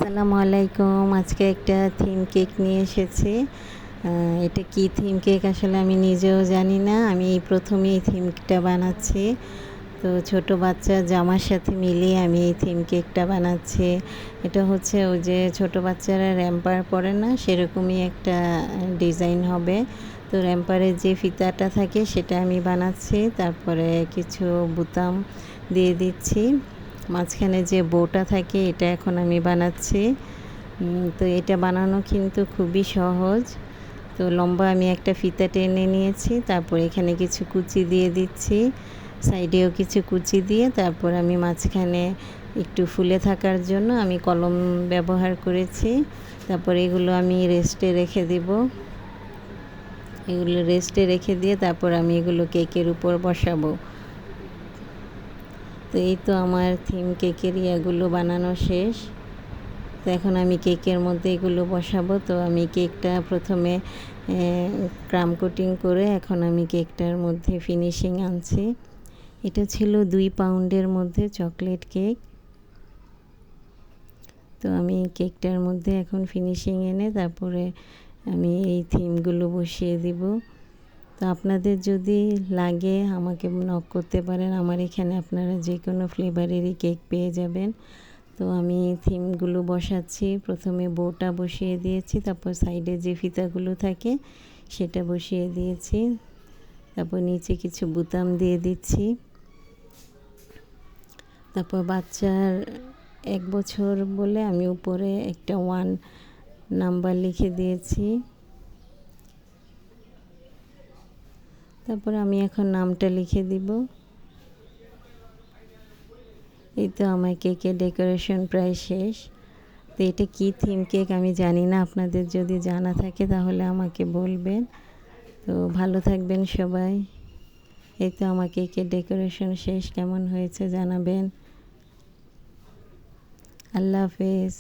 আসসালামু আলাইকুম। আজকে একটা থিম কেক নিয়ে এসেছি। এটা কি থিম কেক আসলে আমি নিজেও জানি না। আমি এই প্রথমে এই থিমটা বানাচ্ছি। তো ছোট বাচ্চা জামার সাথে মিলিয়ে আমি এই থিম কেকটা বানাচ্ছি। এটা হচ্ছে ওই যে ছোট বাচ্চারা র্যাম্পার পরে না, সেরকমই একটা ডিজাইন হবে। তো র্যাম্পারের যে ফিতাটা থাকে সেটা আমি বানাচ্ছি। তারপরে কিছু বোতাম দিয়ে দিচ্ছি। মাঝখানে যে বউটা থাকে এটা এখন আমি বানাচ্ছি। তো এটা বানানো কিন্তু খুবই সহজ। তো লম্বা আমি একটা ফিতা টেনে নিয়েছি, তারপর এখানে কিছু কুচি দিয়ে দিচ্ছি, সাইডেও কিছু কুচি দিয়ে তারপর আমি মাঝখানে একটু ফুলে থাকার জন্য আমি কলম ব্যবহার করেছি। তারপর এগুলো আমি রেস্টে রেখে দেব। এগুলো রেস্টে রেখে দিয়ে তারপর আমি এগুলো কেকের উপর বসাবো। তো এই তো আমার থিম কেকের ইয়াগুলো বানানো শেষ। তো এখন আমি কেকের মধ্যে এগুলো বসাবো। তো আমি কেকটা প্রথমে ক্রাম কোটিং করে এখন আমি কেকটার মধ্যে ফিনিশিং আনছি। এটা ছিল 2 পাউন্ডের মধ্যে চকলেট কেক। তো আমি কেকটার মধ্যে এখন ফিনিশিং এনে তারপরে আমি এই থিমগুলো বসিয়ে দিব। তো আপনাদের যদি লাগে আমাকে নক করতে পারেন। আমার এখানে আপনারা যে কোনো ফ্লেভারেরই কেক পেয়ে যাবেন। তো আমি থিমগুলো বসাচ্ছি। প্রথমে বউটা বসিয়ে দিয়েছি, তারপর সাইডে যে ফিতাগুলো থাকে সেটা বসিয়ে দিয়েছি। তারপর নিচে কিছু বোতাম দিয়ে দিচ্ছি। তারপর বাচ্চার 1 বছর বলে আমি উপরে একটা 1 নাম্বার লিখে দিয়েছি। তারপর আমি এখন নামটা লিখে দিব। এই তো আমার কেকের ডেকোরেশন প্রায় শেষ। তো এটা কি থিম কেক আমি জানি না, আপনাদের যদি জানা থাকে তাহলে আমাকে বলবেন। তো ভালো থাকবেন সবাই। এই তো আমার কেকের ডেকোরেশন শেষ, কেমন হয়েছে জানাবেন। আল্লাহ হাফেজ।